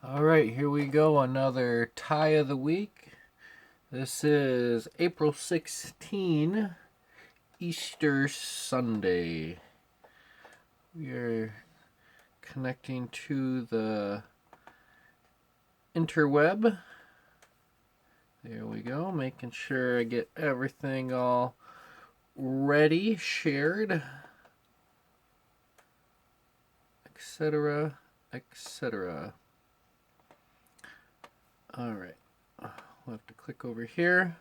All right, here we go. Another tie of the week. This is April 16, Easter Sunday. We are connecting to the interweb. There we go, making sure I get everything all ready, shared, etc., etc. All right, we'll have to click over here.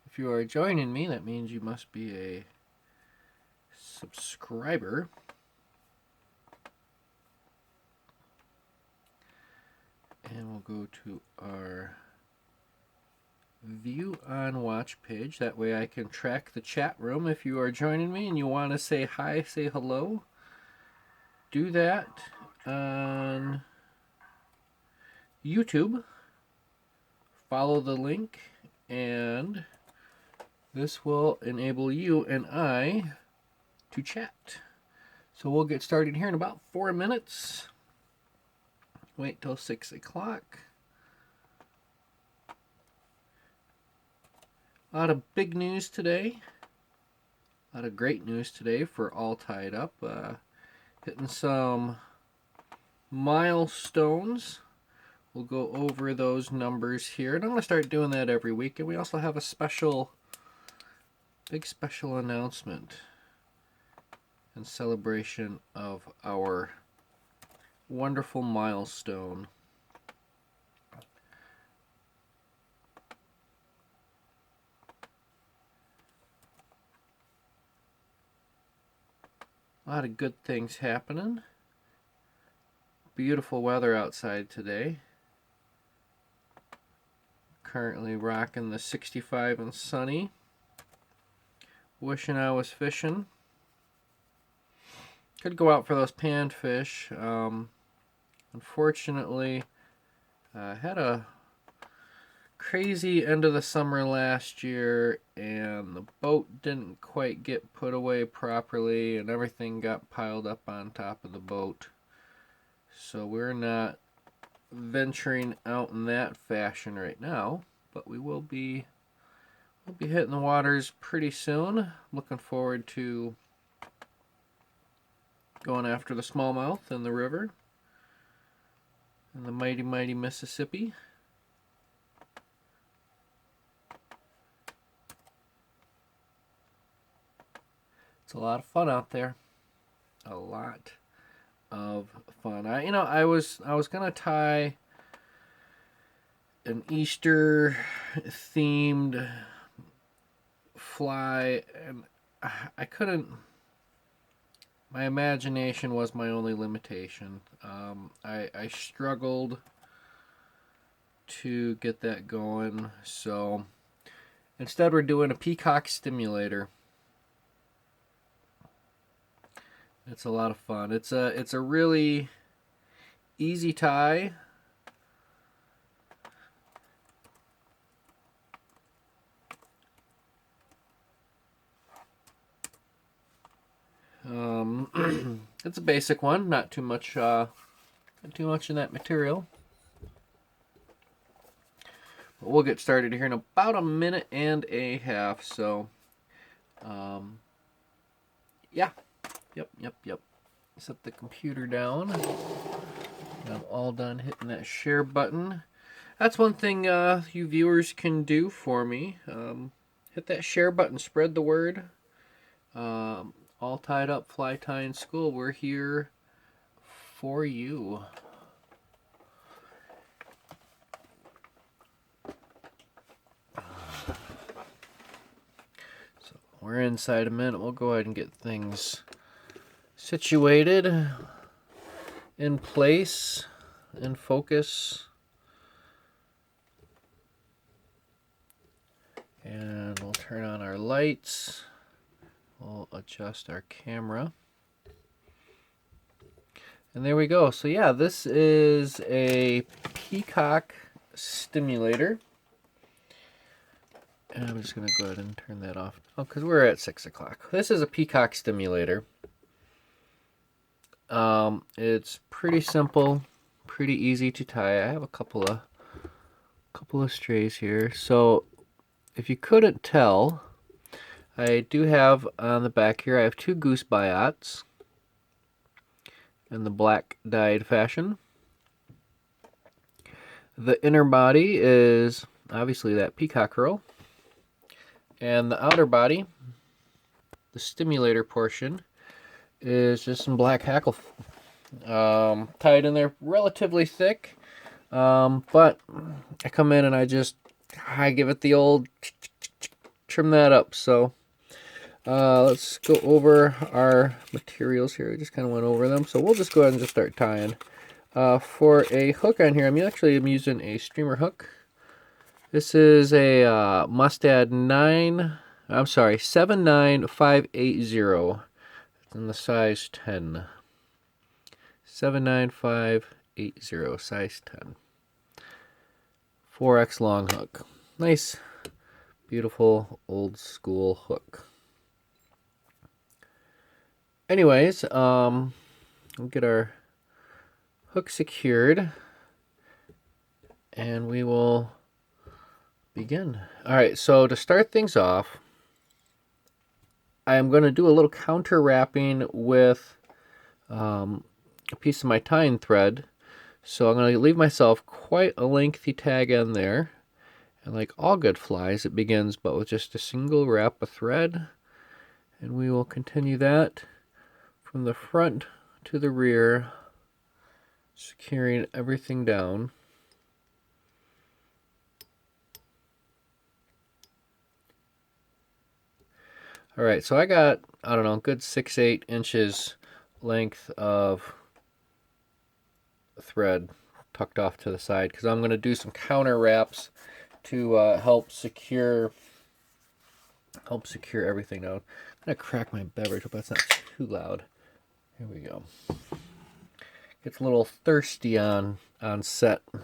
If you are joining me, that means you must be a subscriber. And we'll go to our view on watch page. That way I can track the chat room. If you are joining me and you want to say hi, say hello, do that on YouTube. Follow the link, and this will enable you and I to chat. So we'll get started here in about 4 minutes. Wait till 6 o'clock. A lot of big news today. A lot of great news today for All Tied Up. Hitting some milestones. We'll go over those numbers here. And I'm going to start doing that every week. And we also have a big special announcement in celebration of our wonderful milestone. A lot of good things happening. Beautiful weather outside today. Currently rocking the 65 and sunny. Wishing I was fishing. Could go out for those panfish. Unfortunately, I had a crazy end of the summer last year, and the boat didn't quite get put away properly, and everything got piled up on top of the boat. So we're not venturing out in that fashion right now, but we'll be hitting the waters pretty soon. Looking forward to going after the smallmouth in the river in the mighty, mighty Mississippi. It's a lot of fun out there. A lot of fun. I was gonna tie an Easter themed fly, and I couldn't. My imagination was my only limitation. I struggled to get that going, so instead we're doing a Peacock Stimulator. It's a lot of fun. It's a really easy tie. It's a basic one, not too much in that material. But we'll get started here in about a minute and a half. So, yeah, yep. Set the computer down. I'm all done hitting that share button. That's one thing you viewers can do for me. Hit that share button, spread the word. All Tied Up, Fly Tying School. We're here for you. So we're inside a minute. We'll go ahead and get things situated, in place, in focus. And we'll turn on our lights. We'll adjust our camera. And there we go. So yeah, this is a Peacock Stimulator. And I'm just going to go ahead and turn that off. Oh, because we're at 6 o'clock. This is a Peacock Stimulator. It's pretty simple, pretty easy to tie. I have a couple of strays here. So if you couldn't tell, I do have on the back here, I have 2 goose biots in the black dyed fashion. The inner body is obviously that Peacock curl, and the outer body, the Stimulator portion, is just some black hackle tied in there relatively thick, but I come in and I give it the old trim that up. So let's go over our materials here. I just kind of went over them, so we'll just go ahead and just start tying. For a hook on here, I'm using a streamer hook. This is a Mustad 79580 in the size 10. 79580, size 10. 4X long hook. Nice, beautiful, old school hook. Anyways, we'll get our hook secured and we will begin. Alright, so to start things off, I'm going to do a little counter wrapping with a piece of my tying thread. So I'm going to leave myself quite a lengthy tag in there. And like all good flies, it begins but with just a single wrap of thread. And we will continue that from the front to the rear, securing everything down. Alright, so I got, I don't know, good 6-8 inches length of thread tucked off to the side because I'm going to do some counter wraps to help secure everything down. I'm going to crack my beverage, hope that's not too loud. Here we go. Gets a little thirsty on set. A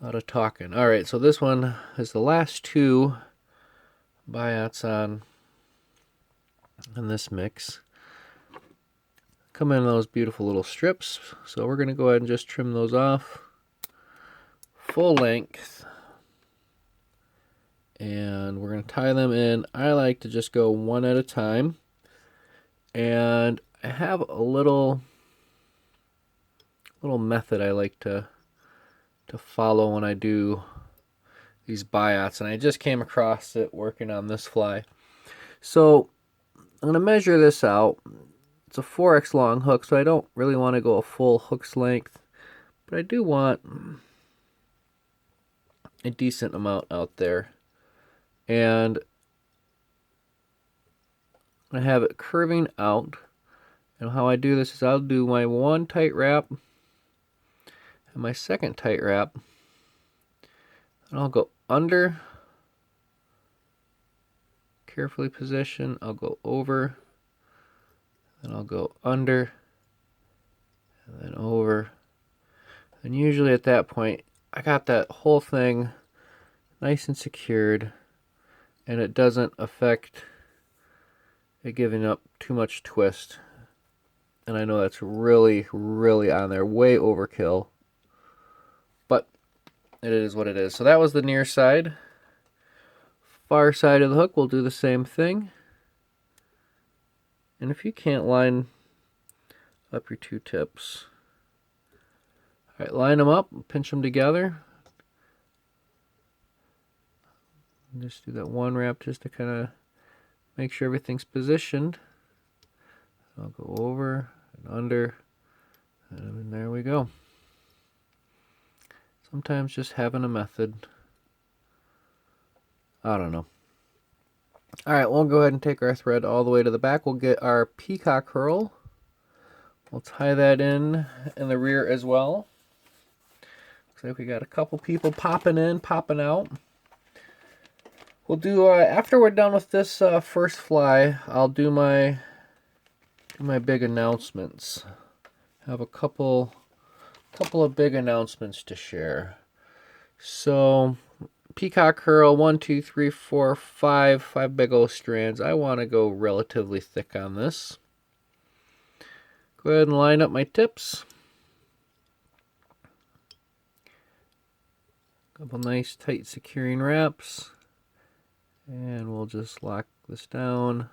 lot of talking. Alright, so this one is the last 2 biots on this mix. Come in those beautiful little strips, so we're going to go ahead and just trim those off full length, and we're going to tie them in. I like to just go one at a time, and I have a little method I like to follow when I do these biots, and I just came across it working on this fly. So I'm going to measure this out. It's a 4X long hook, so I don't really want to go a full hook's length, but I do want a decent amount out there. And I have it curving out. And how I do this is I'll do my one tight wrap and my second tight wrap, and I'll go under, carefully position, I'll go over, then I'll go under, and then over. And usually at that point, I got that whole thing nice and secured, and it doesn't affect it giving up too much twist. And I know that's really, really on there, way overkill, but it is what it is. So that was the near side. Far side of the hook, we'll do the same thing. And if you can't line up your 2 tips, all right, line them up, pinch them together. And just do that one wrap just to kind of make sure everything's positioned. I'll go over and under, and there we go. Sometimes just having a method, I don't know. Alright, we'll go ahead and take our thread all the way to the back. We'll get our peacock curl. We'll tie that in the rear as well. Looks like we got a couple people popping in, popping out. We'll do, after we're done with this first fly, I'll do my big announcements. I have a couple of big announcements to share. So, peacock curl, 1, 2, 3, 4, 5 big old strands. I want to go relatively thick on this. Go ahead and line up my tips. Couple nice tight securing wraps, and we'll just lock this down.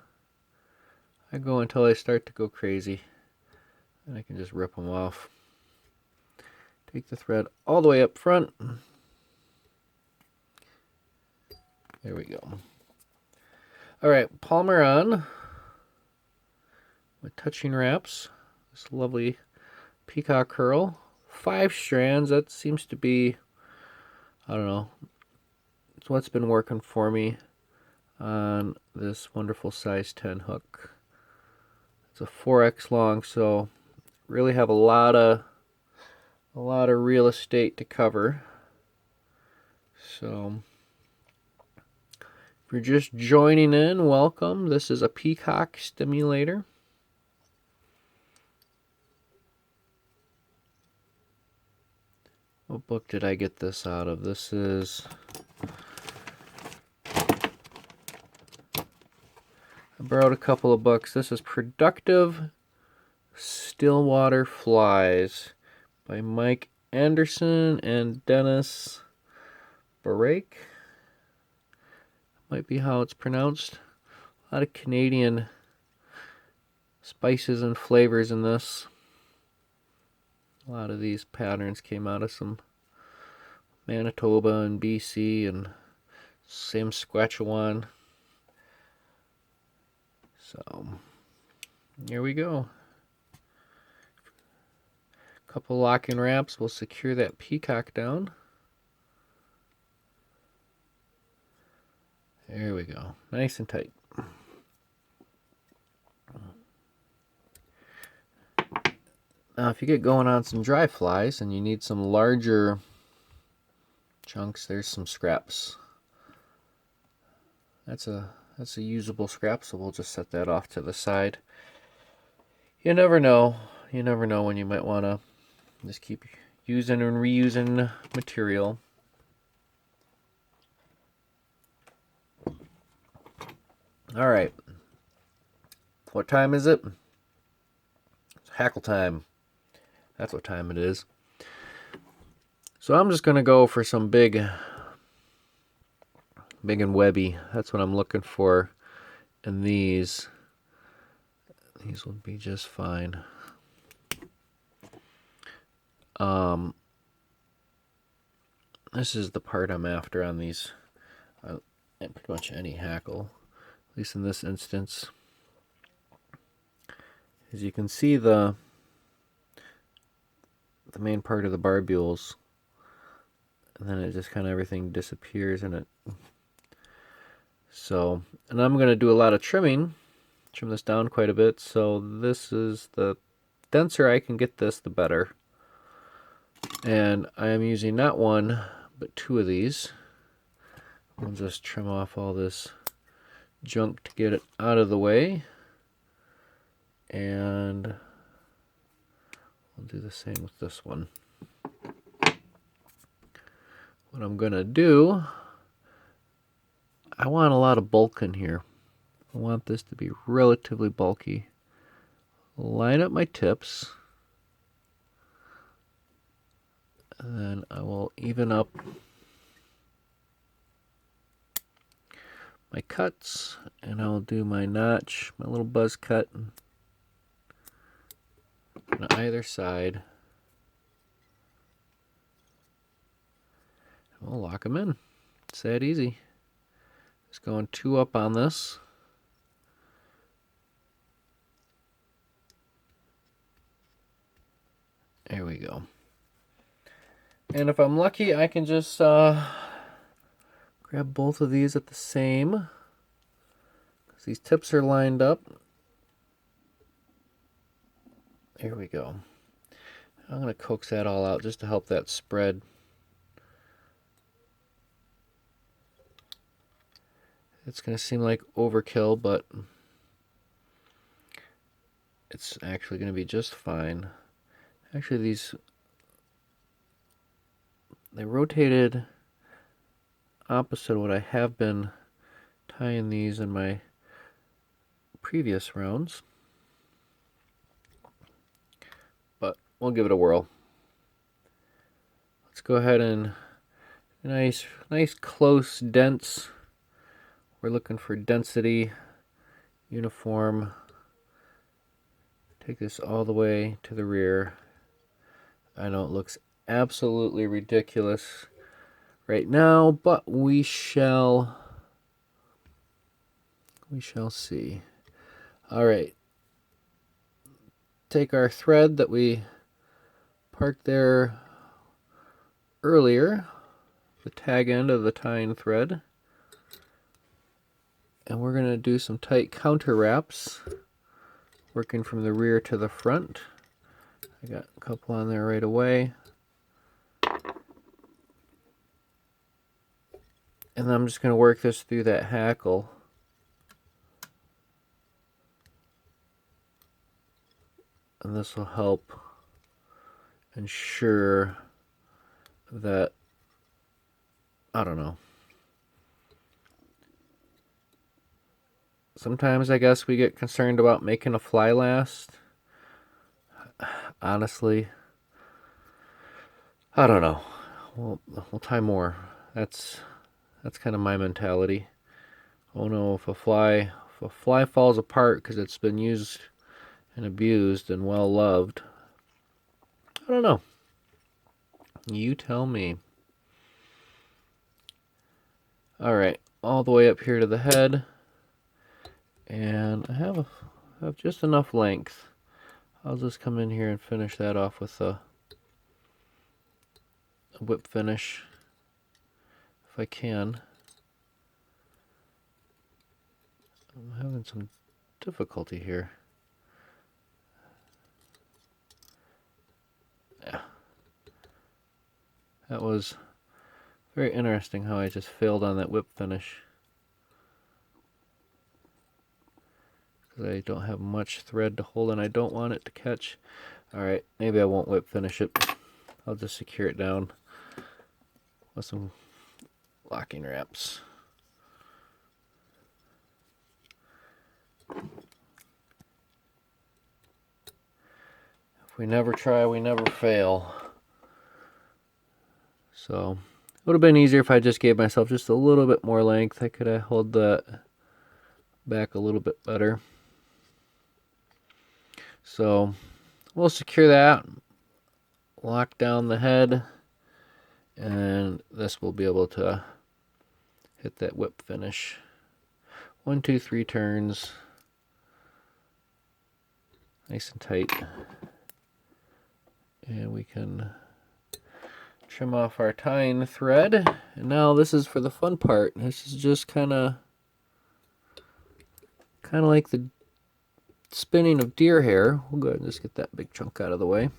I go until I start to go crazy, and I can just rip them off. Take the thread all the way up front. There we go. All right, palmer on with touching wraps. This lovely peacock curl. 5 strands, that seems to be, I don't know, it's what's been working for me on this wonderful size 10 hook. It's a 4X long, so really have a lot of real estate to cover. So if you're just joining in, welcome. This is a Peacock Stimulator. What book did I get this out of? This is, I borrowed a couple of books. This is Productive Stillwater Flies by Mike Anderson and Dennis Barake. Might be how it's pronounced. A lot of Canadian spices and flavors in this. A lot of these patterns came out of some Manitoba and BC and Saskatchewan. So here we go. Couple locking wraps will secure that peacock down. There we go. Nice and tight. Now, if you get going on some dry flies and you need some larger chunks, there's some scraps. That's a usable scrap, so we'll just set that off to the side. You never know. You never know when you might want to just keep using and reusing material. All right. What time is it? It's hackle time. That's what time it is. So I'm just going to go for some big and webby. That's what I'm looking for. And these will be just fine. This is the part I'm after on these. And pretty much any hackle, at least in this instance. As you can see, the main part of the barbules, and then it just kind of everything disappears in it. So, and I'm going to do a lot of trimming, trim this down quite a bit. So this is, the denser I can get this, the better. And I am using not one, but 2 of these. I'll just trim off all this junk to get it out of the way. And I'll do the same with this one. What I'm going to do, I want a lot of bulk in here. I want this to be relatively bulky. Line up my tips. And then I will even up my cuts, and I'll do my notch, my little buzz cut on either side. And we'll lock them in. It's that easy. Just going 2 up on this. There we go. And if I'm lucky, I can just grab both of these at the same, because these tips are lined up. There we go. I'm going to coax that all out just to help that spread. It's going to seem like overkill, but it's actually going to be just fine. Actually, these, they rotated opposite what I have been tying these in my previous rounds. But we'll give it a whirl. Let's go ahead and Nice close, dense. We're looking for density, uniform. Take this all the way to the rear. I know it looks absolutely ridiculous right now, but we shall see. All right. Take our thread that we parked there earlier, the tag end of the tying thread, and we're going to do some tight counter wraps, working from the rear to the front. I got a couple on there right away. And then I'm just going to work this through that hackle. And this will help ensure that, I don't know. Sometimes I guess we get concerned about making a fly last. Honestly, I don't know. We'll tie more. That's kind of my mentality. Oh no, if a fly falls apart because it's been used and abused and well loved, I don't know. You tell me. All right, all the way up here to the head, and I have just enough length. I'll just come in here and finish that off with a whip finish if I can. I'm having some difficulty here. Yeah. That was very interesting how I just failed on that whip finish. Because I don't have much thread to hold and I don't want it to catch. Alright, maybe I won't whip finish it. I'll just secure it down with some locking wraps. If we never try, we never fail. So, it would have been easier if I just gave myself just a little bit more length. I could have held that back a little bit better. So, we'll secure that, lock down the head, and this will be able to hit that whip finish. 1, 2, 3 turns. Nice and tight. And we can trim off our tying thread. And now this is for the fun part. This is just kind of like the spinning of deer hair. We'll go ahead and just get that big chunk out of the way.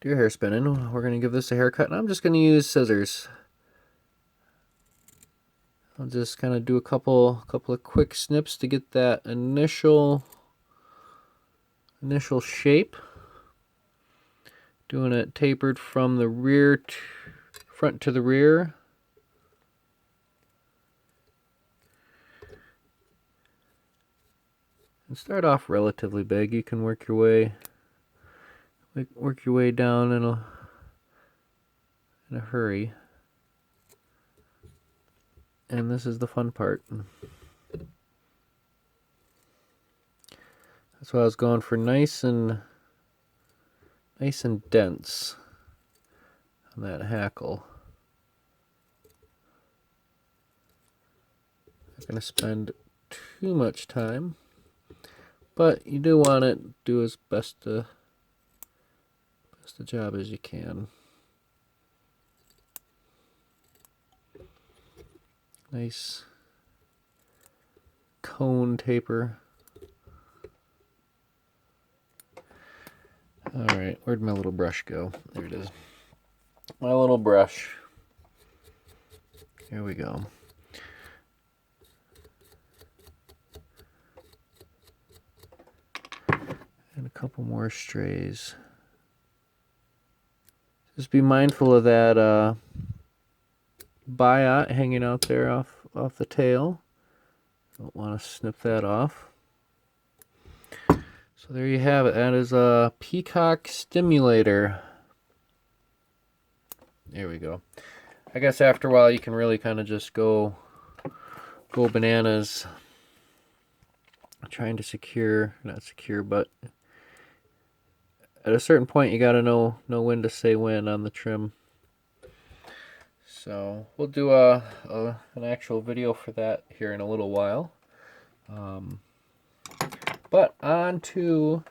Deer hair spinning. We're going to give this a haircut, and I'm just going to use scissors. I'll just kind of do a couple of quick snips to get that initial shape. Doing it tapered from the rear front to the rear. And start off relatively big. You can work your way down in a hurry. And this is the fun part. That's why I was going for nice and dense on that hackle. Not going to spend too much time, but you do want to do as best a job as you can. Nice cone taper. Alright, where'd my little brush go? There it is. My little brush. Here we go. And a couple more strays. Just be mindful of that biot hanging out there off the tail. Don't want to snip that off. So there you have it. That is a Peacock Stimulator. There we go. I guess after a while you can really kind of just go bananas trying to not secure, but at a certain point you got to know when to say when on the trim. So we'll do an actual video for that here in a little while. But on to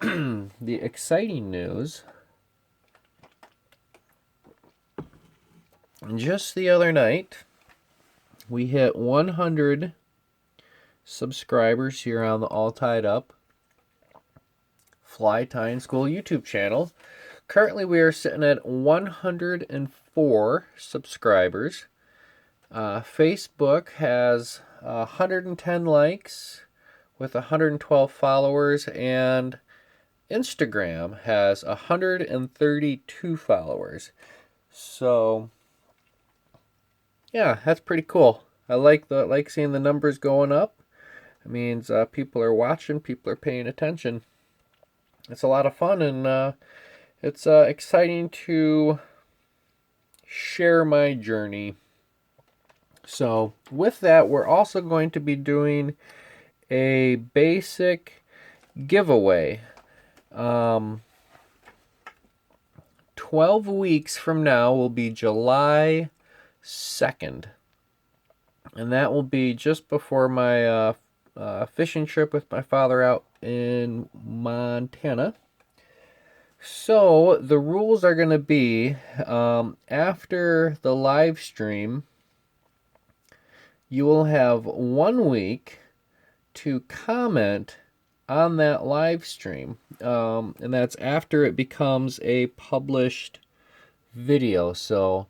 the exciting news. Just the other night, we hit 100 subscribers here on the All Tied Up Fly Tying School YouTube channel. Currently, we are sitting at 104 subscribers. Facebook has 110 likes with 112 followers, and Instagram has 132 followers. So, yeah, that's pretty cool. I like seeing the numbers going up. It means people are watching, people are paying attention. It's a lot of fun, and it's exciting to share my journey. So with that, we're also going to be doing a basic giveaway. 12 weeks from now will be July 2nd. And that will be just before my fishing trip with my father out in Montana. So the rules are going to be after the live stream, you will have 1 week to comment on that live stream. And that's after it becomes a published video. So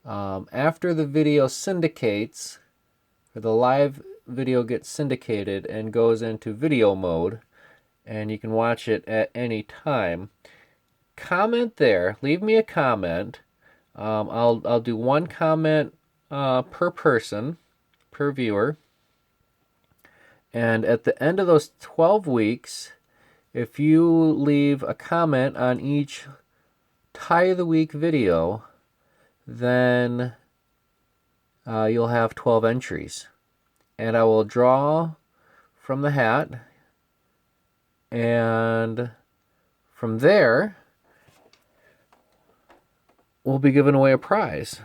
after the video syndicates, or the live video gets syndicated and goes into video mode, and you can watch it at any time. Comment there. Leave me a comment. I'll do one comment per person, per viewer. And at the end of those 12 weeks, if you leave a comment on each Tie of the Week video, then you'll have 12 entries. And I will draw from the hat, and from there, we'll be giving away a prize.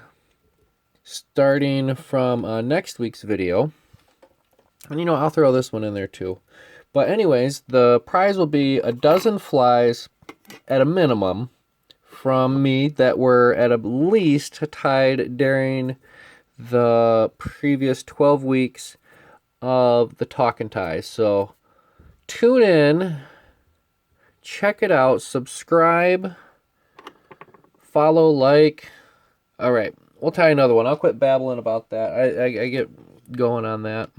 Starting from next week's video. And I'll throw this one in there too. But anyways, the prize will be a dozen flies at a minimum from me that were at least tied during the previous 12 weeks of the Talkin' Ties. So tune in, check it out, subscribe, follow, like. All right, we'll tie another one. I'll quit babbling about that. I get going on that.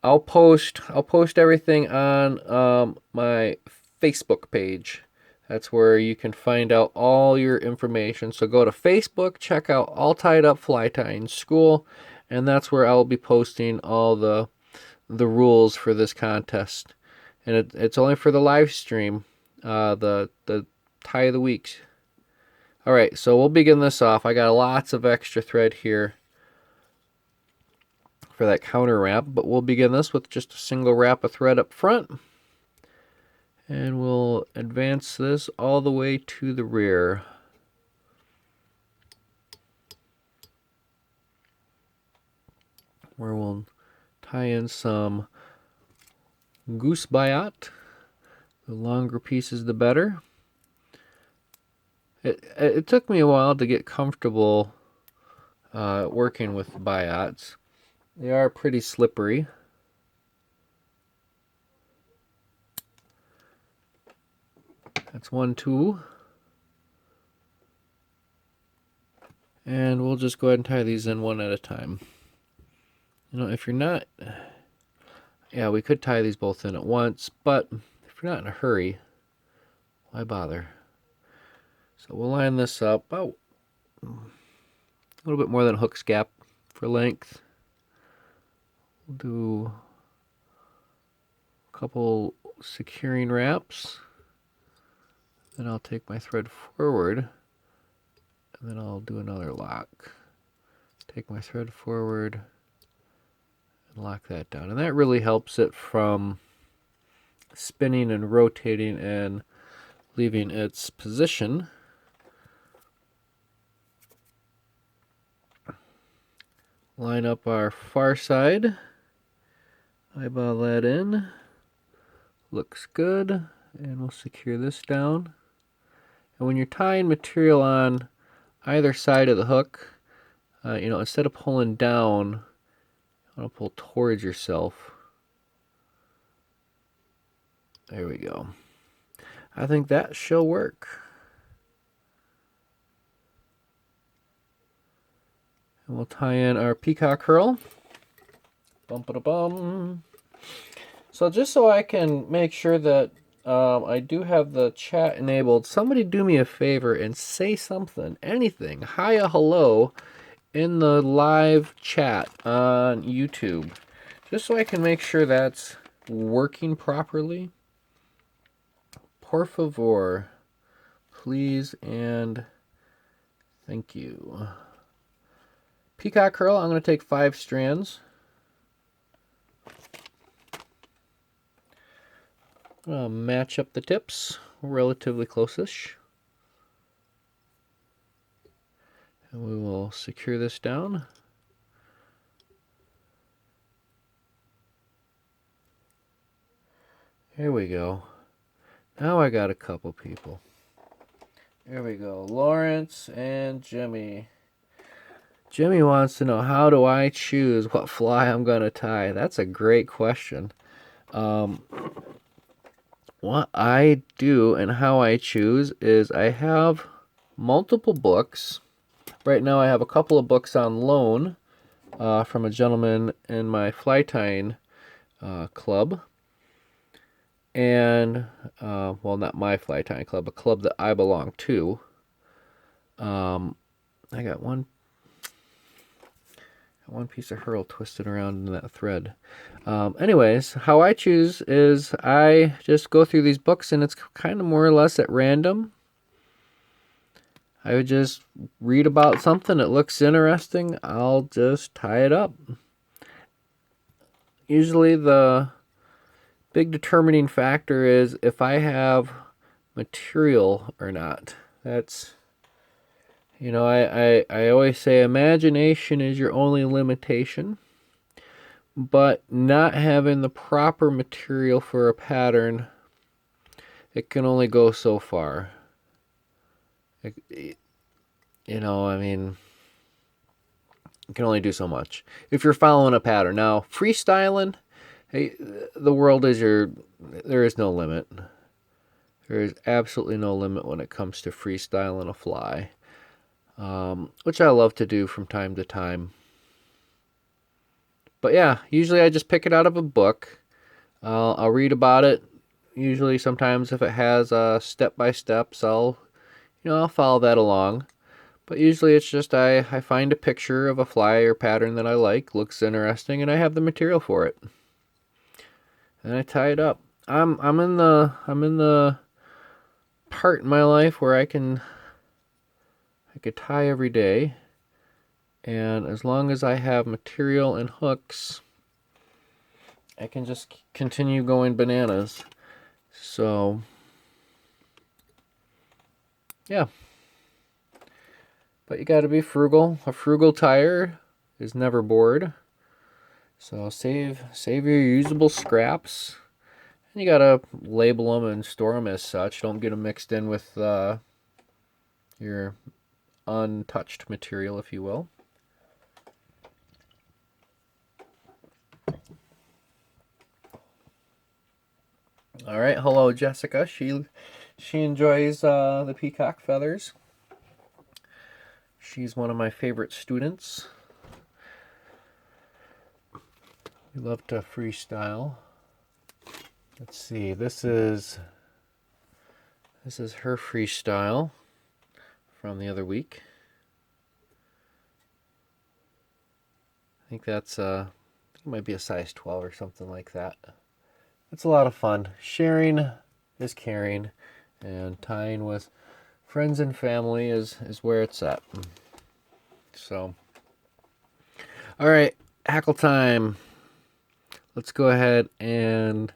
I'll post everything on my Facebook page. That's where you can find out all your information. So go to Facebook, check out All Tied Up Fly Tying School, and that's where I'll be posting all the rules for this contest. And it's only for the live stream, the Tie of the Weeks. All right, so we'll begin this off. I got lots of extra thread here for that counter wrap, but we'll begin this with just a single wrap of thread up front. And we'll advance this all the way to the rear. Where we'll tie in some goose biot. The longer pieces, the better. It took me a while to get comfortable working with biots. They are pretty slippery. That's 1, 2. And we'll just go ahead and tie these in one at a time. If you're not... Yeah, we could tie these both in at once, but if you're not in a hurry, why bother? So we'll line this up about a little bit more than a hook's gap for length. We'll do a couple securing wraps. Then I'll take my thread forward And then I'll do another lock. Take my thread forward and lock that down. And that really helps it from spinning and rotating and leaving its position. Line up our far side. Eyeball that in. Looks good. And we'll secure this down. And when you're tying material on either side of the hook, instead of pulling down, you want to pull towards yourself. There we go. I think that shall work. And we'll tie in our peacock curl. Bum-ba-da-bum. So just so I can make sure that I do have the chat enabled, somebody do me a favor and say something, anything, hiya, hello, in the live chat on YouTube. Just so I can make sure that's working properly. Por favor, please, and thank you. Peacock curl, I'm going to take 5 strands. I'll match up the tips relatively close-ish. And we will secure this down. Here we go. Now I got a couple people. There we go. Lawrence and Jimmy. Jimmy wants to know, how do I choose what fly I'm going to tie? That's a great question. What I do and how I choose is I have multiple books. Right now I have a couple of books on loan from a gentleman in my fly tying club. And, well, not my fly tying club, a club that I belong to. I got one piece of hurl twisted around in that thread. Anyways, how I choose is I just go through these books, and it's kind of more or less at random. I would just read about something that looks interesting. I'll just tie it up. Usually the big determining factor is if I have material or not. That's, I always say imagination is your only limitation. But not having the proper material for a pattern, it can only go so far. It can only do so much. If you're following a pattern. Now, freestyling, hey, the world is there is no limit. There is absolutely no limit when it comes to freestyling a fly, which I love to do from time to time. But yeah, usually I just pick it out of a book. I'll read about it. Usually, sometimes if it has step-by-steps, I'll follow that along. But usually it's just I find a picture of a fly or pattern that I like, looks interesting, and I have the material for it. And I tie it up. I'm in the part in my life where I could tie every day. And as long as I have material and hooks, I can just continue going bananas. So, yeah. But you got to be frugal. A frugal tire is never bored. So save your usable scraps. And you got to label them and store them as such. Don't get them mixed in with your untouched material, if you will. All right, hello Jessica. She enjoys the peacock feathers. She's one of my favorite students. We love to freestyle. Let's see. This is her freestyle from the other week. I think that's it might be a size 12 or something like that. It's a lot of fun. Sharing is caring, and tying with friends and family is where it's at. So, all right, hackle time. Let's go ahead and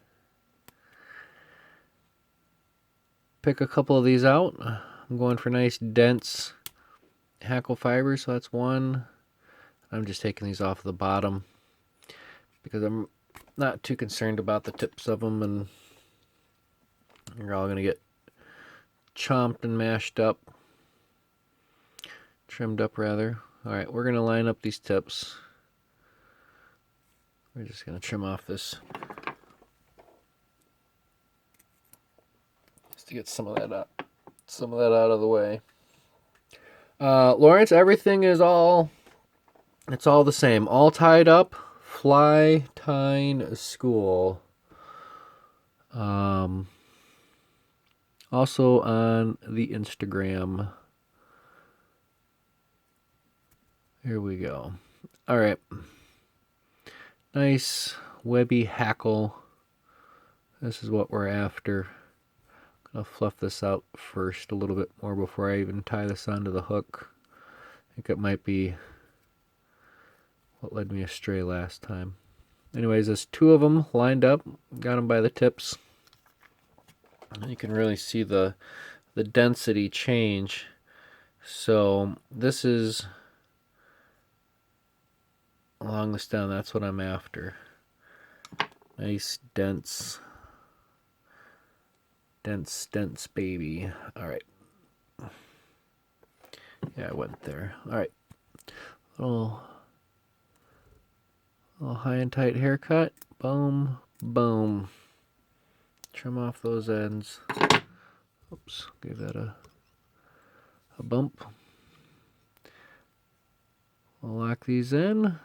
pick a couple of these out. I'm going for nice dense hackle fibers, so that's one. I'm just taking these off the bottom because I'm not too concerned about the tips of them, and you're all going to get chomped and mashed up. Trimmed up, rather. Alright, we're going to line up these tips. We're just going to trim off this just to get some of that out of the way. Lawrence, everything is it's all the same. All tied up. Fly tying school. Also on the Instagram. Here we go. All right. Nice webby hackle. This is what we're after. I'm going to fluff this out first a little bit more before I even tie this onto the hook. I think it might be what led me astray last time. Anyways, there's two of them lined up. Got them by the tips. You can really see the density change. So this is along the stem. That's what I'm after. Nice dense baby. All right. Yeah, I went there. All right. Little high and tight haircut. Boom, boom. Trim off those ends. Oops, give that a bump. We'll lock these in.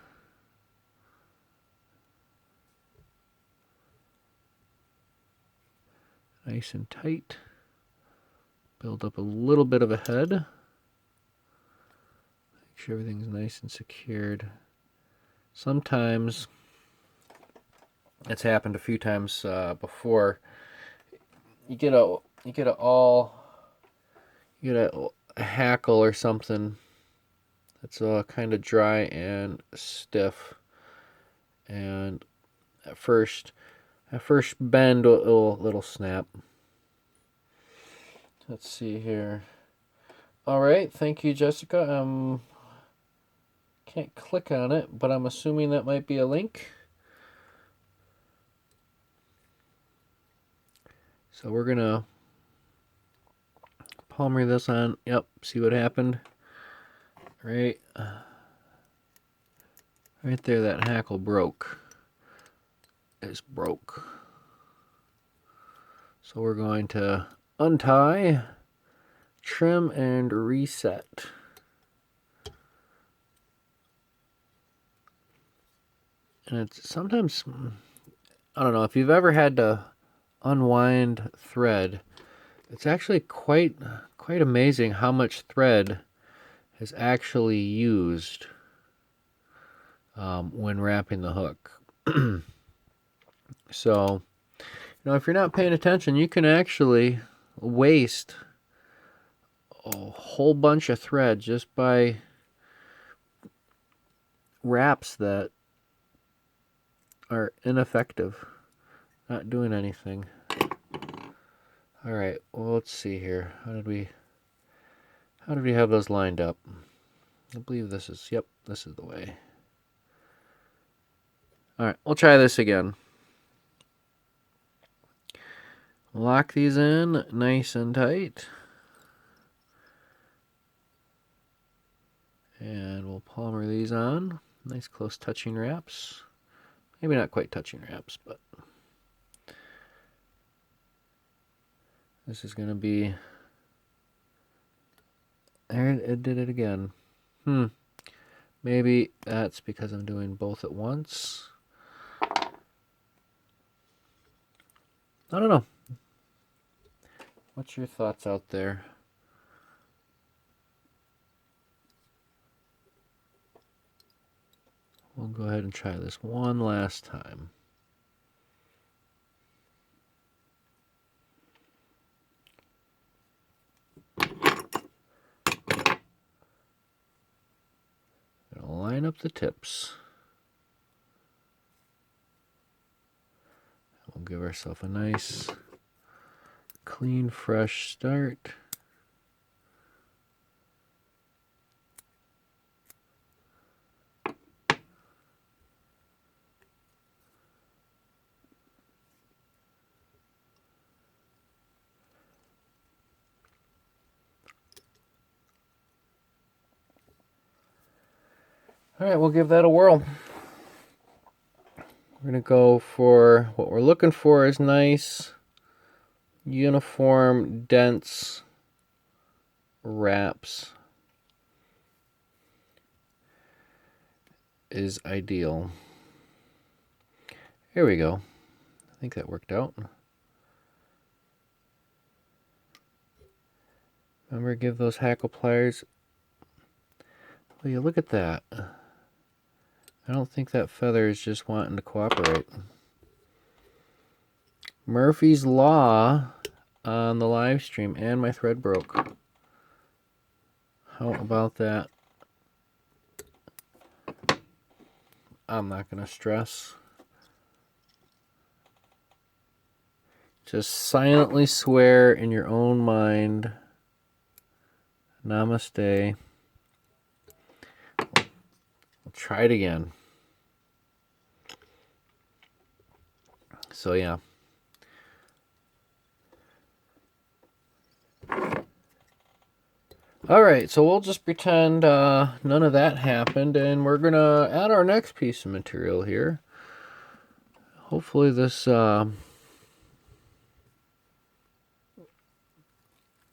Nice and tight. Build up a little bit of a head. Make sure everything's nice and secured. Sometimes, it's happened a few times before. You get a hackle or something that's kind of dry and stiff, and at first bend it'll snap. Let's see here. All right, thank you, Jessica. Can't click on it, but I'm assuming that might be a link. So we're gonna palmer this on. Yep, see what happened? Right there, that hackle broke. It's broke. So we're going to untie, trim, and reset. And it's sometimes, I don't know, if you've ever had to unwind thread, it's actually quite amazing how much thread is actually used when wrapping the hook. So, if you're not paying attention, you can actually waste a whole bunch of thread just by wraps that are ineffective, not doing anything. All right, well, let's see here. How did we have those lined up? I believe this is the way. All right, we'll try this again. Lock these in nice and tight. And we'll palmer these on. Nice close touching wraps. Maybe not quite touching wraps, but this is going to be... There, it did it again. Maybe that's because I'm doing both at once. I don't know. What's your thoughts out there? We'll go ahead and try this one last time. line up the tips. We'll give ourselves a nice, clean, fresh start. All right, we'll give that a whirl. We're going to go for what we're looking for is nice, uniform, dense wraps is ideal. Here we go. I think that worked out. Remember, give those hackle pliers. Well, you look at that. I don't think that feather is just wanting to cooperate. Murphy's Law on the live stream, and my thread broke. How about that? I'm not going to stress. Just silently swear in your own mind. Namaste. We'll try it again. So yeah. Alright, so we'll just pretend none of that happened, and we're going to add our next piece of material here. Hopefully this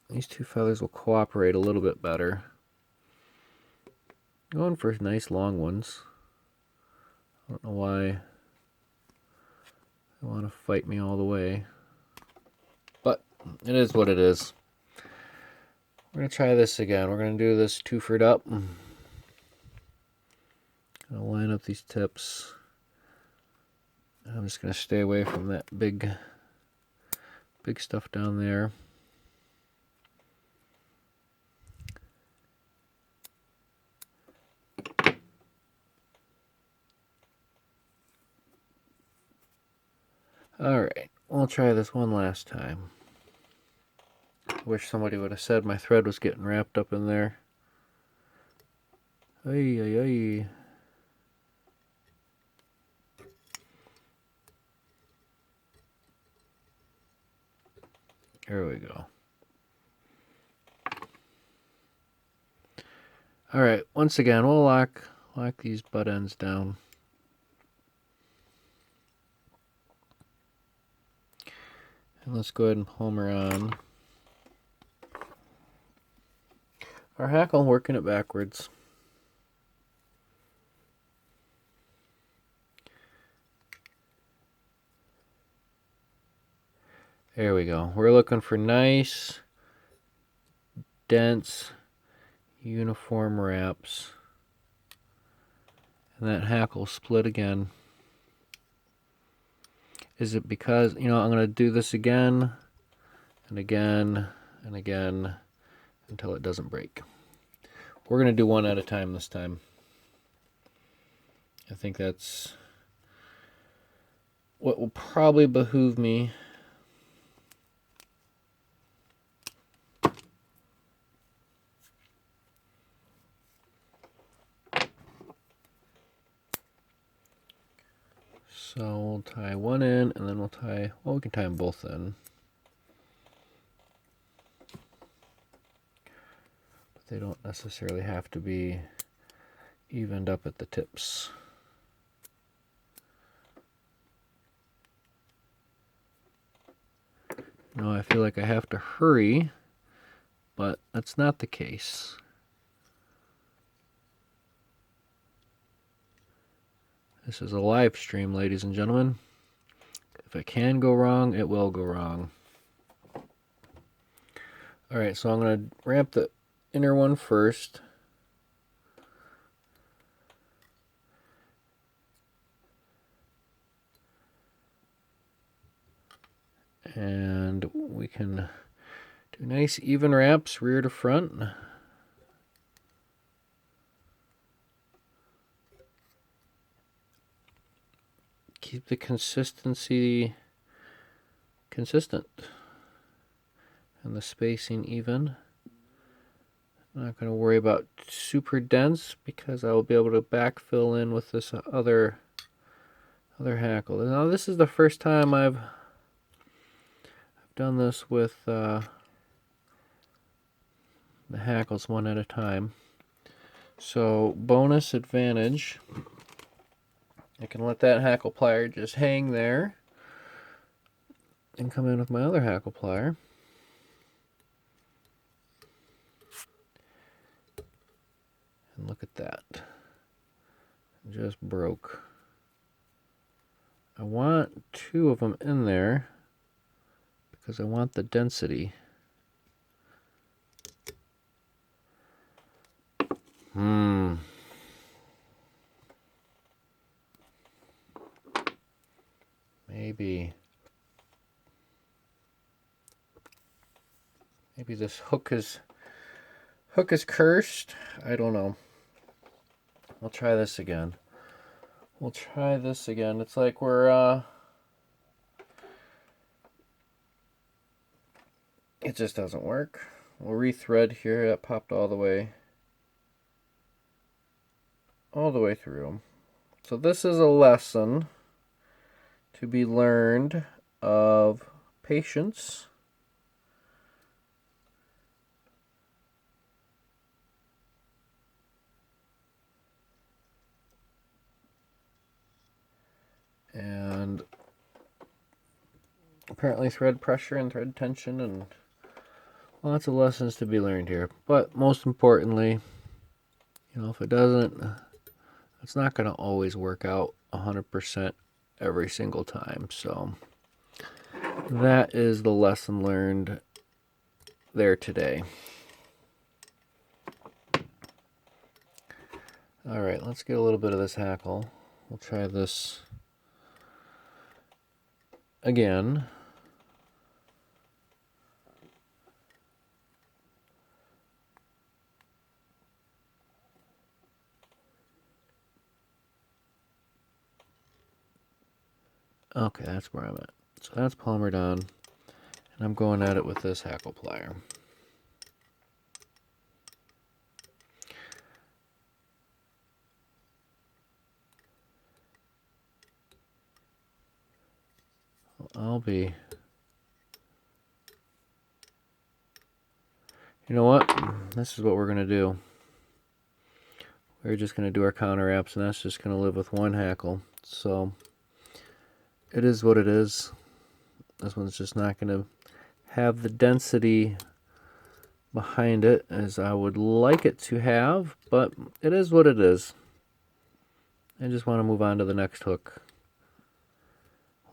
these two feathers will cooperate a little bit better. Going for nice long ones. I don't know why they want to fight me all the way. But it is what it is. We're going to try this again. We're going to do this two-ford up. I'll line up these tips. I'm just going to stay away from that big stuff down there. Alright, we'll try this one last time. Wish somebody would have said my thread was getting wrapped up in there. Ay, ay, ay. There we go. Alright, once again, we'll lock these butt ends down. And let's go ahead and palmer on our hackle, working it backwards. There we go. We're looking for nice, dense, uniform wraps. And that hackle split again. Is it because, I'm going to do this again and again and again until it doesn't break. We're going to do one at a time this time. I think that's what will probably behoove me. So we'll tie one in, and then we'll tie, well, we can tie them both in. But they don't necessarily have to be evened up at the tips. Now I feel like I have to hurry, but that's not the case. This is a live stream, ladies and gentlemen. If it can go wrong, it will go wrong. Alright, so I'm going to ramp the inner one first. And we can do nice even wraps, rear to front. keep the consistency consistent and the spacing even. I'm not going to worry about super dense because I will be able to backfill in with this other hackle. Now this is the first time I've done this with the hackles one at a time. So bonus advantage, I can let that hackle plier just hang there and come in with my other hackle plier. And look at that. It just broke. I want 2 of them in there because I want the density. Maybe this hook is cursed. I don't know. We'll try this again. It's like we're it just doesn't work. We'll rethread here. That popped all the way through. So this is a lesson to be learned of patience. And apparently thread pressure and thread tension, and lots of lessons to be learned here. But most importantly, if it doesn't, it's not going to always work out 100% every single time. So that is the lesson learned there today. All right, let's get a little bit of this hackle. We'll try this again. Okay, that's where I'm at. So that's palmered on, and I'm going at it with this hackle plier. You know what? This is what we're going to do. We're just going to do our counter wraps, and that's just going to live with one hackle. So it is what it is. This one's just not going to have the density behind it as I would like it to have, but it is what it is. I just want to move on to the next hook.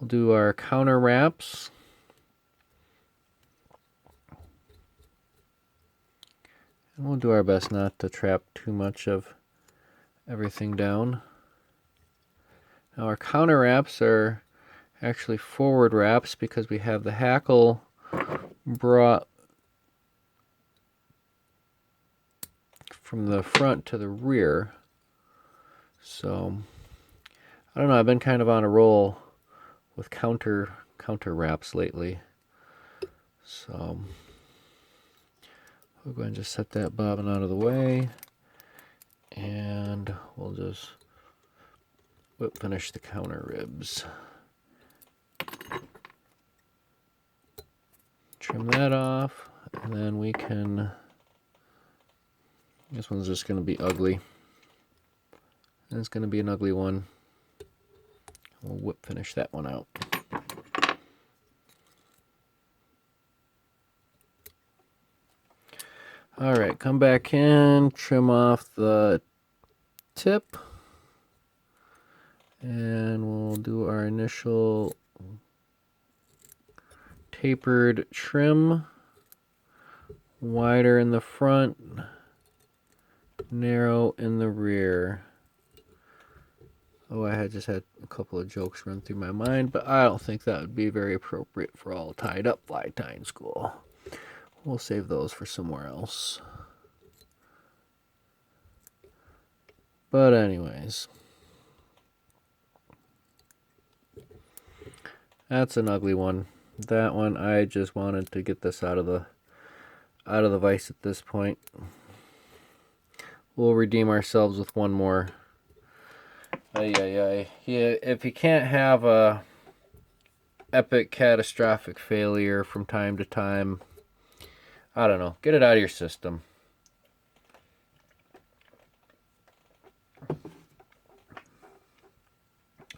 We'll do our counter wraps. And we'll do our best not to trap too much of everything down. Now our counter wraps are actually forward wraps because we have the hackle brought from the front to the rear. So I don't know, I've been kind of on a roll with counter wraps lately. So we'll go ahead and just set that bobbin out of the way, and we'll just whip finish the counter ribs. Trim that off, and then we can, this one's just going to be ugly. And it's going to be an ugly one. We'll whip finish that one out. All right, come back in, trim off the tip, and we'll do our initial tapered trim, wider in the front, narrow in the rear. Oh, I had just had a couple of jokes run through my mind, but I don't think that would be very appropriate for all tied up fly tying school. We'll save those for somewhere else. But anyways, That's an ugly one. That one, I just wanted to get this out of the vise at this point. We'll redeem ourselves with one more. Yeah, if you can't have a epic catastrophic failure from time to time, I don't know, get it out of your system.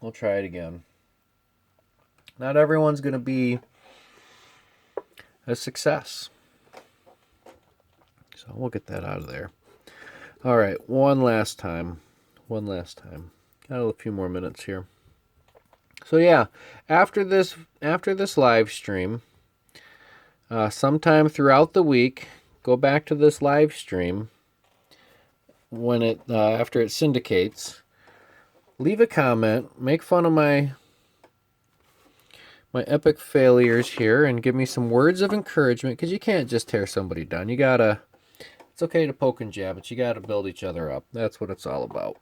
We'll try it again. Not everyone's going to be a success. So we'll get that out of there. All right, one last time. Got a few more minutes here. So yeah, after this live stream, sometime throughout the week, go back to this live stream when it after it syndicates. Leave a comment, make fun of my epic failures here, and give me some words of encouragement, because you can't just tear somebody down. You gotta. It's okay to poke and jab, but you gotta build each other up. That's what it's all about.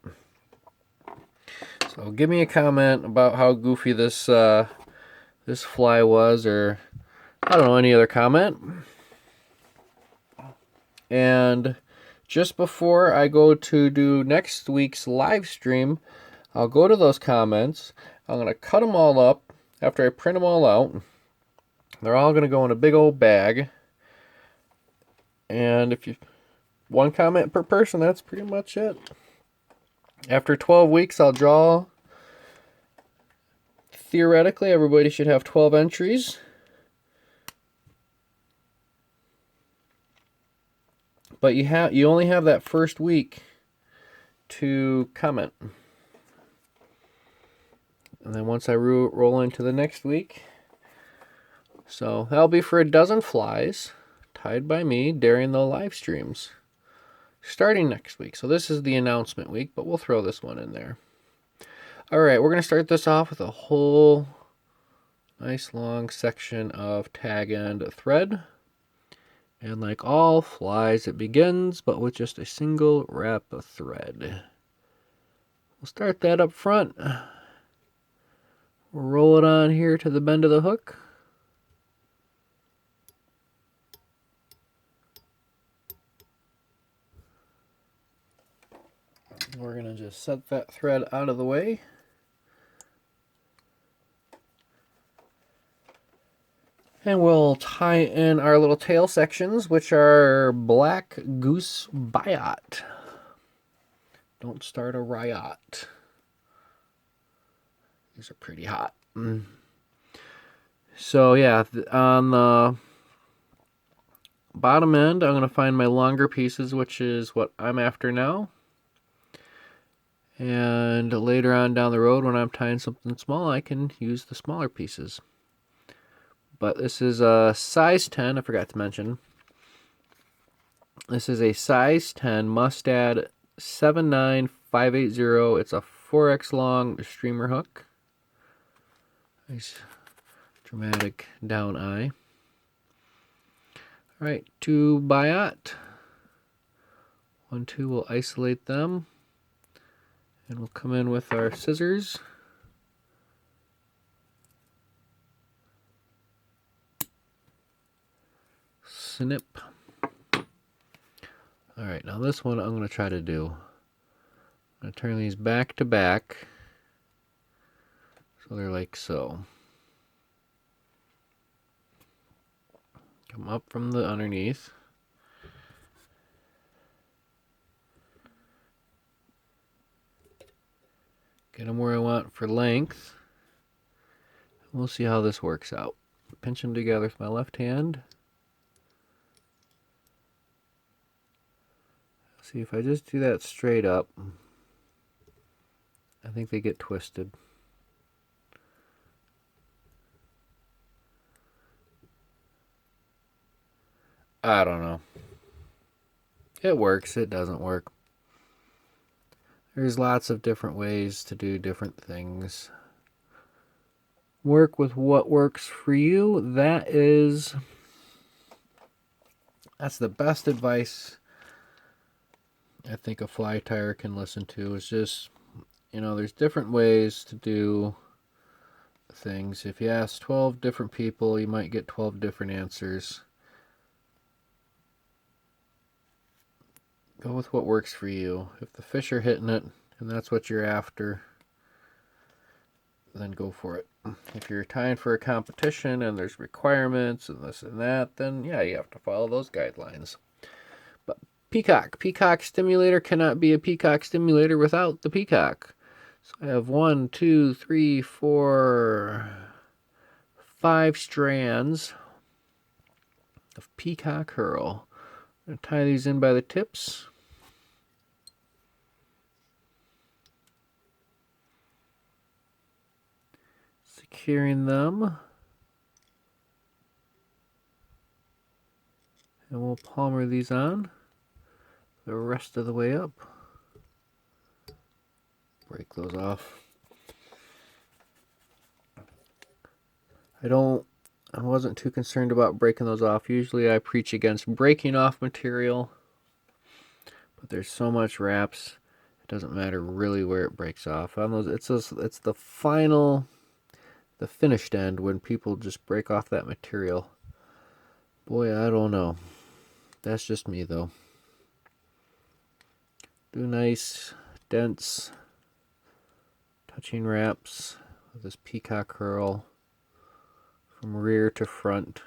So give me a comment about how goofy this this fly was, or I don't know, any other comment. And just before I go to do next week's live stream, I'll go to those comments. I'm going to cut them all up after I print them all out. They're all going to go in a big old bag. And if you one comment per person, that's pretty much it. After 12 weeks, I'll draw. Theoretically, everybody should have 12 entries. But you only have that first week to comment. And then once I roll into the next week, so that'll be for 12 flies tied by me during the live streams starting next week. So this is the announcement week, but we'll throw this one in there. All right, we're going to start this off with a whole nice long section of tag end thread. And like all flies, it begins, but with just a single wrap of thread. We'll start that up front. We'll roll it on here to the bend of the hook. We're going to just set that thread out of the way. And we'll tie in our little tail sections, which are Black Goose Biot. Don't start a riot. These are pretty hot. So yeah, on the bottom end, I'm going to find my longer pieces, which is what I'm after now. And later on down the road, when I'm tying something small, I can use the smaller pieces. But this is a size 10, I forgot to mention. This is a size 10 Mustad 79580. It's a 4X long streamer hook. Nice dramatic down eye. All right, 2 biot. 1, 2, we'll isolate them. And we'll come in with our scissors. Snip. All right, now this one I'm going to try to do. I'm going to turn these back to back. So they're like so. Come up from the underneath. Get them where I want for length. We'll see how this works out. Pinch them together with my left hand. See, if I just do that straight up, I think they get twisted. I don't know. It works, it doesn't work. There's lots of different ways to do different things. Work with what works for you. That's the best advice I think a fly tyer can listen to. Is just, there's different ways to do things. If you ask 12 different people, you might get 12 different answers. Go with what works for you. If the fish are hitting it and that's what you're after, then go for it. If you're tying for a competition and there's requirements and this and that, then yeah, you have to follow those guidelines. But Peacock Stimulator cannot be a Peacock Stimulator without the Peacock. So I have 1, 2, 3, 4, 5 strands of Peacock Herl. I'm going to tie these in by the tips. Securing them. And we'll palmer these on the rest of the way up. Break those off. I wasn't too concerned about breaking those off. Usually I preach against breaking off material, but there's so much wraps, it doesn't matter really where it breaks off. On those, it's the final, the finished end when people just break off that material. Boy, I don't know. That's just me though. Do nice, dense, touching wraps with this Peacock Herl from rear to front.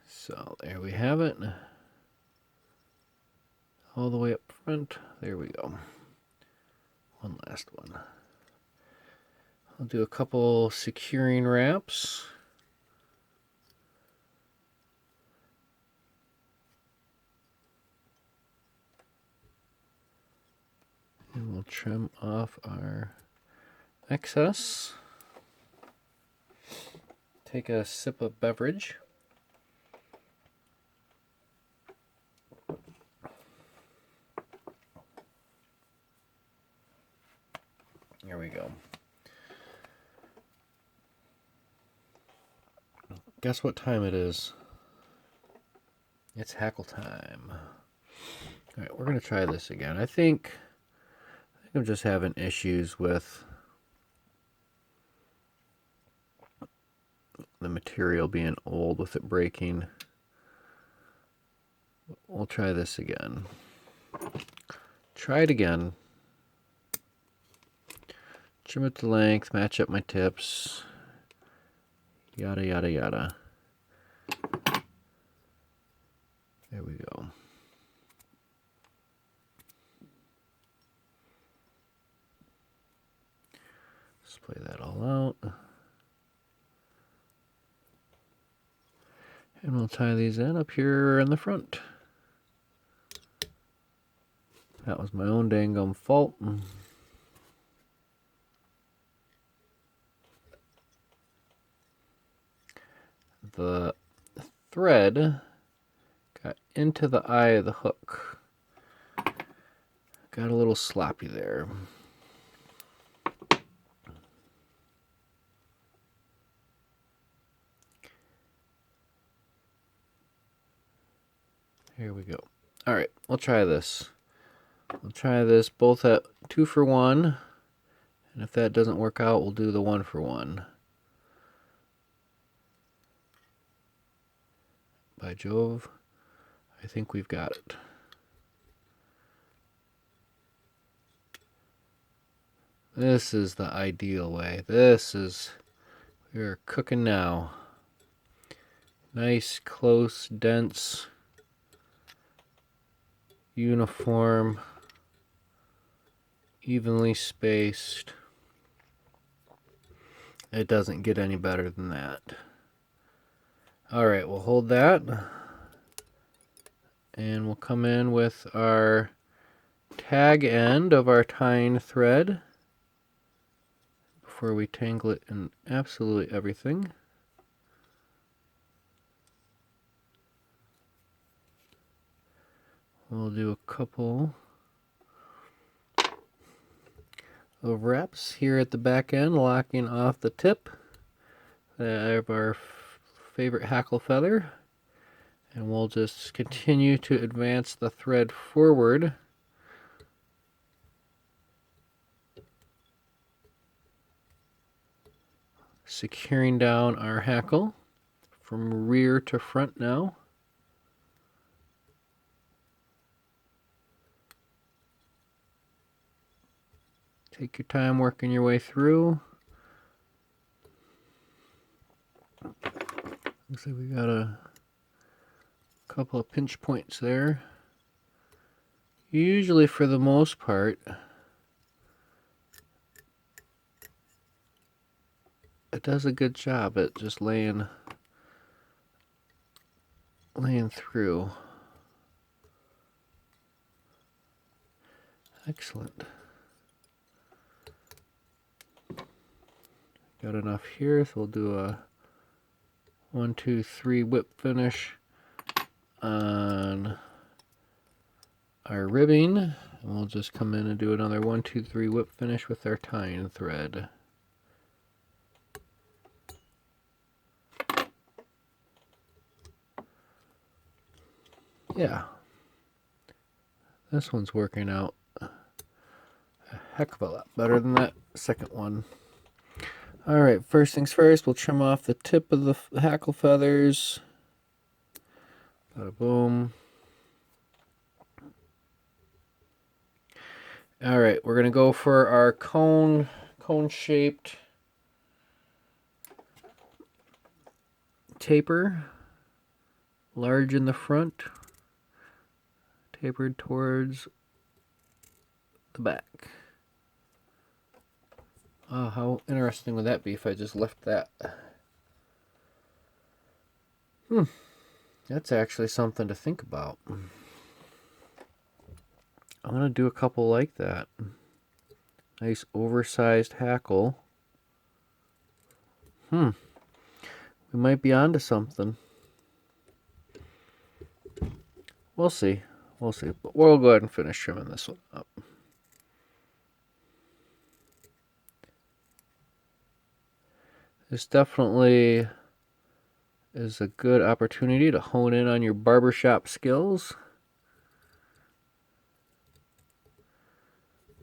So there we have it. All the way up front. There we go. One last one. I'll do a couple securing wraps. And we'll trim off our excess. Take a sip of beverage. Here we go. Guess what time it is? It's hackle time. Alright, we're going to try this again. I think I'm just having issues with the material being old with it breaking. We'll try this again. Try it again. Trim it to length, match up my tips. Yada, yada, yada. There we go. Display that all out. And we'll tie these in up here in the front. That was my own dang gum fault. The thread got into the eye of the hook. Got a little sloppy there. Here we go. All right, we'll try this. We'll try this both at 2 for 1. And if that doesn't work out, we'll do the 1 for 1. By Jove, I think we've got it. This is the ideal way. We're cooking now. Nice, close, dense, uniform, evenly spaced. It doesn't get any better than that. All right, we'll hold that. And we'll come in with our tag end of our tying thread before we tangle it in absolutely everything. We'll do a couple of wraps here at the back end, locking off the tip of our favorite hackle feather, and we'll just continue to advance the thread forward. Securing down our hackle from rear to front now. Take your time working your way through. Looks like we got a couple of pinch points there. Usually, for the most part, it does a good job at just laying through. Excellent. Got enough here, so we'll do a 1, 2, 3 whip finish on our ribbing. And we'll just come in and do another 1, 2, 3 whip finish with our tying thread. Yeah, this one's working out a heck of a lot better than that second one. Alright, first things first, we'll trim off the tip of the hackle feathers. Bada boom. Alright, we're going to go for our cone-shaped taper. Large in the front, tapered towards the back. Oh, how interesting would that be if I just left that? That's actually something to think about. I'm going to do a couple like that. Nice oversized hackle. We might be onto something. We'll see. We'll see. But we'll go ahead and finish trimming this one up. This definitely is a good opportunity to hone in on your barbershop skills.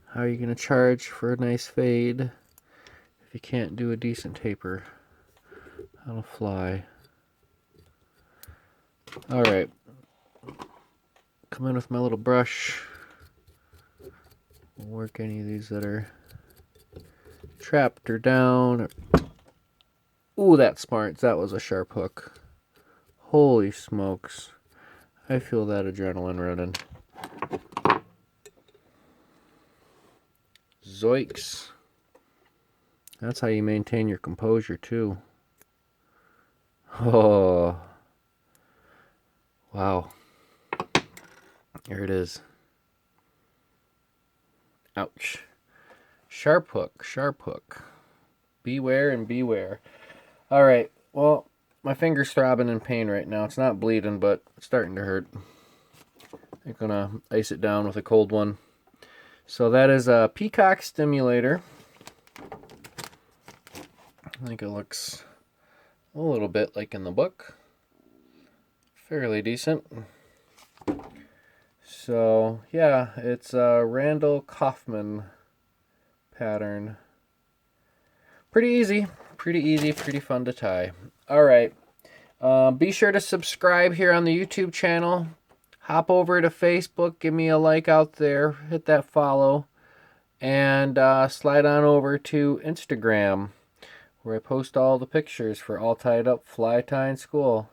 How are you going to charge for a nice fade if you can't do a decent taper on a fly? Alright. Come in with my little brush. Work any of these that are trapped or down. Ooh, that smarts. That was a sharp hook. Holy smokes. I feel that adrenaline running. Zoinks. That's how you maintain your composure, too. Oh. Wow. Here it is. Ouch. Sharp hook, sharp hook. Beware and beware. Alright, well, my finger's throbbing in pain right now. It's not bleeding, but it's starting to hurt. I'm gonna ice it down with a cold one. So that is a Peacock Stimulator. I think it looks a little bit like in the book. Fairly decent. So, yeah, it's a Randall Kaufman pattern. Pretty easy, pretty fun to tie. Alright, be sure to subscribe here on the YouTube channel. Hop over to Facebook, give me a like out there, hit that follow. And slide on over to Instagram, where I post all the pictures for All Tied Up Fly Tying School.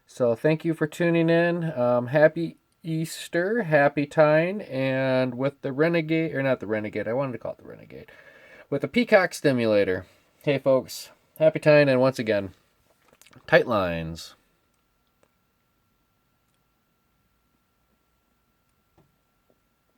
So thank you for tuning in. Happy Easter, happy tying, and with the Renegade, or not the Renegade, I wanted to call it the Renegade, with the Peacock Stimulator. Hey folks, happy tying, and once again, tight lines.